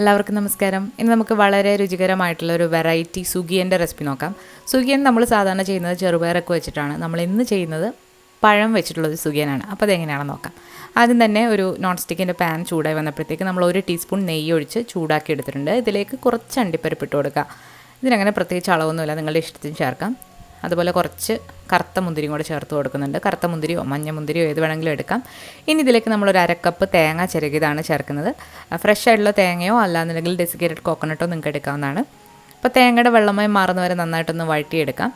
എല്ലാവർക്കും നമസ്കാരം. ഇനി നമുക്ക് വളരെ രുചികരമായിട്ടുള്ള ഒരു വെറൈറ്റി സുഗിയൻ്റെ റെസിപ്പി നോക്കാം. സുഗിയൻ നമ്മൾ സാധാരണ ചെയ്യുന്നത് ചെറുപയറൊക്കെ വെച്ചിട്ടാണ്. നമ്മൾ ഇന്ന് ചെയ്യുന്നത് പഴം വെച്ചിട്ടുള്ളൊരു സുഗിയനാണ്. അപ്പോൾ അതെങ്ങനെയാണെന്ന് നോക്കാം. ആദ്യം തന്നെ ഒരു നോൺ സ്റ്റിക്കിൻ്റെ പാൻ ചൂടായി വന്നപ്പോഴത്തേക്ക് നമ്മൾ 1 ടീസ്പൂൺ നെയ്യ് ഒഴിച്ച് ചൂടാക്കി എടുത്തിട്ടുണ്ട്. ഇതിലേക്ക് കുറച്ച് അണ്ടിപ്പരിപ്പ് ഇട്ട് കൊടുക്കുക. ഇതിനങ്ങനെ പ്രത്യേകിച്ച് അളവൊന്നുമില്ല, നിങ്ങളുടെ ഇഷ്ടത്തിന് ചേർക്കാം. അതുപോലെ കുറച്ച് കറുത്ത മുന്തിരിയും കൂടെ ചേർത്ത് കൊടുക്കുന്നുണ്ട്. കറുത്ത മുന്തിരിയോ മഞ്ഞ മുന്തിരിയോ ഏത് വേണമെങ്കിലും എടുക്കാം. ഇനി ഇതിലേക്ക് നമ്മളൊരു 1/2 കപ്പ് തേങ്ങ ചിരകിയതാണ് ചേർക്കുന്നത്. ഫ്രഷ് ആയിട്ടുള്ള തേങ്ങയോ അല്ലാന്നുണ്ടെങ്കിൽ ഡെസിക്കേറ്റഡ് കോക്കനട്ടോ നിങ്ങൾക്ക് എടുക്കാവുന്നതാണ്. അപ്പോൾ തേങ്ങയുടെ വെള്ളമായി മാറുന്നവരെ നന്നായിട്ടൊന്ന് വഴറ്റിയെടുക്കാം.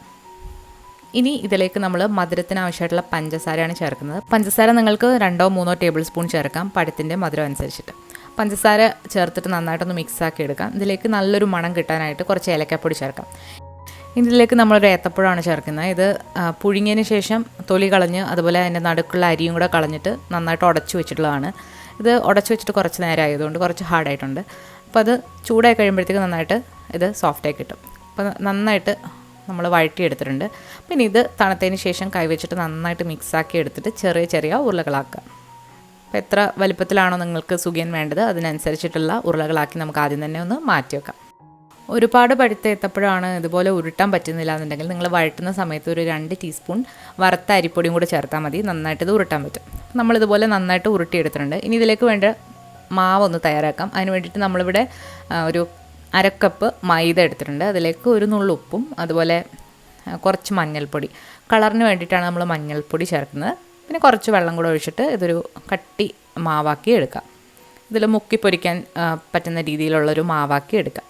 ഇനി ഇതിലേക്ക് നമ്മൾ മധുരത്തിന് ആവശ്യമായിട്ടുള്ള പഞ്ചസാരയാണ് ചേർക്കുന്നത്. പഞ്ചസാര നിങ്ങൾക്ക് 2-3 ടേബിൾ സ്പൂൺ ചേർക്കാം, പഴത്തിൻ്റെ മധുരം അനുസരിച്ചിട്ട്. പഞ്ചസാര ചേർത്തിട്ട് നന്നായിട്ടൊന്ന് മിക്സാക്കി എടുക്കാം. ഇതിലേക്ക് നല്ലൊരു മണം കിട്ടാനായിട്ട് കുറച്ച് ഏലക്കാപ്പൊടി ചേർക്കാം. ഇതിലേക്ക് നമ്മളൊരു ഏത്തപ്പഴമാണ് ചേർക്കുന്നത്. ഇത് പുഴുങ്ങിയതിന് ശേഷം തൊലി കളഞ്ഞ് അതുപോലെ അതിൻ്റെ നടുക്കുള്ള അരിയും കൂടെ കളഞ്ഞിട്ട് നന്നായിട്ട് ഉടച്ചു വെച്ചിട്ടുള്ളതാണ്. ഇത് ഉടച്ചു വെച്ചിട്ട് കുറച്ച് നേരം ആയതുകൊണ്ട് കുറച്ച് ഹാർഡായിട്ടുണ്ട്. അപ്പോൾ അത് ചൂടായി കഴിയുമ്പോഴത്തേക്ക് നന്നായിട്ട് ഇത് സോഫ്റ്റായി കിട്ടും. അപ്പോൾ നന്നായിട്ട് നമ്മൾ വഴറ്റിയെടുത്തിട്ടുണ്ട്. പിന്നെ ഇത് തണുത്തതിന് ശേഷം കൈവച്ചിട്ട് നന്നായിട്ട് മിക്സാക്കി എടുത്തിട്ട് ചെറിയ ചെറിയ ഉരുളകളാക്കുക. അപ്പോൾ എത്ര വലിപ്പത്തിലാണോ നിങ്ങൾക്ക് സുഗിയൻ വേണ്ടത് അതിനനുസരിച്ചിട്ടുള്ള ഉരുളകളാക്കി നമുക്ക് ആദ്യം തന്നെ ഒന്ന് മാറ്റി വെക്കാം. ഒരുപാട് പഴുത്ത ഏത്തപ്പഴമാണ് ഇതുപോലെ ഉരുട്ടാൻ പറ്റുന്നില്ല എന്നുണ്ടെങ്കിൽ നിങ്ങൾ വഴറ്റുന്ന സമയത്ത് ഒരു 2 ടീസ്പൂൺ വറുത്ത അരിപ്പൊടിയും കൂടി ചേർത്താൽ മതി, നന്നായിട്ട് ഇത് ഉരുട്ടാൻ പറ്റും. നമ്മളിതുപോലെ നന്നായിട്ട് ഉരുട്ടിയെടുത്തിട്ടുണ്ട്. ഇനി ഇതിലേക്ക് വേണ്ട മാവൊന്ന് തയ്യാറാക്കാം. അതിന് വേണ്ടിയിട്ട് നമ്മളിവിടെ ഒരു 1/2 കപ്പ് മൈദ എടുത്തിട്ടുണ്ട്. അതിലേക്ക് ഒരു നുള്ളു ഉപ്പും അതുപോലെ കുറച്ച് മഞ്ഞൾപ്പൊടി, കളറിന് വേണ്ടിയിട്ടാണ് നമ്മൾ മഞ്ഞൾപ്പൊടി ചേർക്കുന്നത്. പിന്നെ കുറച്ച് വെള്ളം കൂടെ ഒഴിച്ചിട്ട് ഇതൊരു കട്ടി മാവാക്കി എടുക്കാം. ഇതിൽ മുക്കി പൊരിക്കാൻ പറ്റുന്ന രീതിയിലുള്ളൊരു മാവാക്കി എടുക്കാം.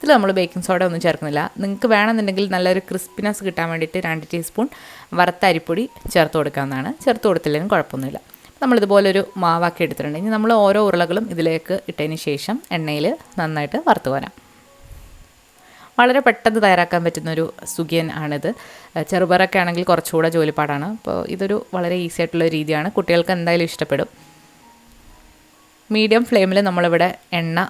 ഇതിൽ നമ്മൾ ബേക്കിംഗ് സോഡ ഒന്നും ചേർക്കുന്നില്ല. നിങ്ങൾക്ക് വേണമെന്നുണ്ടെങ്കിൽ നല്ലൊരു ക്രിസ്പിനെസ് കിട്ടാൻ വേണ്ടിയിട്ട് 2 ടീസ്പൂൺ വറുത്ത അരിപ്പൊടി ചേർത്ത് കൊടുക്കാവുന്നതാണ്. ചേർത്ത് കൊടുത്തില്ലെങ്കിലും കുഴപ്പമൊന്നുമില്ല. നമ്മളിതുപോലൊരു മാവാക്കി എടുത്തിട്ടുണ്ട്. ഇനി നമ്മൾ ഓരോ ഉരുളകളും ഇതിലേക്ക് ഇട്ടതിന് ശേഷം എണ്ണയിൽ നന്നായിട്ട് വറുത്ത് വരാം. വളരെ പെട്ടെന്ന് തയ്യാറാക്കാൻ പറ്റുന്നൊരു സുഗിയൻ ആണിത്. ചെറുപയറൊക്കെ ആണെങ്കിൽ കുറച്ചുകൂടെ ജോലിപ്പാടാണ്. അപ്പോൾ ഇതൊരു വളരെ ഈസി ആയിട്ടുള്ള രീതിയാണ്, കുട്ടികൾക്ക് എന്തായാലും ഇഷ്ടപ്പെടും. മീഡിയം ഫ്ലെയിമിൽ നമ്മളിവിടെ എണ്ണ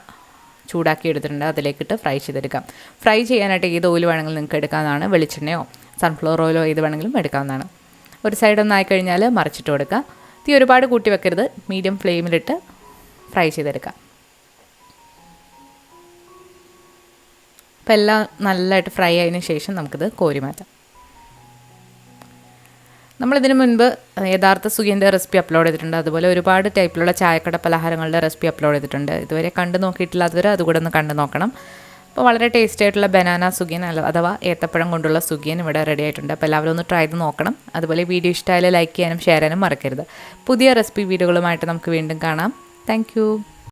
ചൂടാക്കി എടുത്തിട്ടുണ്ട്. അതിലേക്കിട്ട് ഫ്രൈ ചെയ്തെടുക്കാം. ഫ്രൈ ചെയ്യാനായിട്ട് ഏത് ഓയിൽ വേണമെങ്കിലും നിങ്ങൾക്ക് എടുക്കാവുന്നതാണ്. വെളിച്ചെണ്ണയോ സൺഫ്ലവർ ഓയിലോ ഏത് വേണമെങ്കിലും എടുക്കാവുന്നതാണ്. ഒരു സൈഡ് ഒന്നായി കഴിഞ്ഞാൽ മറിച്ചിട്ട് കൊടുക്കുക. തീ ഒരുപാട് കൂട്ടി വെക്കരുത്, മീഡിയം ഫ്ലെയിമിലിട്ട് ഫ്രൈ ചെയ്തെടുക്കാം. അപ്പോൾ എല്ലാം നല്ലതായിട്ട് ഫ്രൈ ആയതിനു ശേഷം നമുക്കിത് കോരി മാറ്റാം. നമ്മളിതിന് മുൻപ് യഥാർത്ഥ സുഗിയൻ്റെ റെസിപ്പി അപ്ലോഡ് ചെയ്തിട്ടുണ്ട്. അതുപോലെ ഒരുപാട് ടൈപ്പിലുള്ള ചായക്കട പലഹാരങ്ങളുടെ റെസിപ്പി അപ്ലോഡ് ചെയ്തിട്ടുണ്ട്. ഇതുവരെ കണ്ടു നോക്കിയിട്ടില്ലാത്തവർ അതുകൂടെ ഒന്ന് കണ്ടു നോക്കണം. അപ്പോൾ വളരെ ടേസ്റ്റി ആയിട്ടുള്ള ബനാന സുഗിയൻ അഥവാ ഏത്തപ്പഴം കൊണ്ടുള്ള സുഗിയൻ ഇവിടെ റെഡി ആയിട്ടുണ്ട്. അപ്പോൾ എല്ലാവരും ഒന്ന് ട്രൈ ചെയ്ത് നോക്കണം. അതുപോലെ വീഡിയോ ഇഷ്ടമായാലും ലൈക്ക് ചെയ്യാനും ഷെയർ ചെയ്യാനും മറക്കരുത്. പുതിയ റെസിപ്പി വീഡിയോകളുമായിട്ട് നമുക്ക് വീണ്ടും കാണാം. താങ്ക്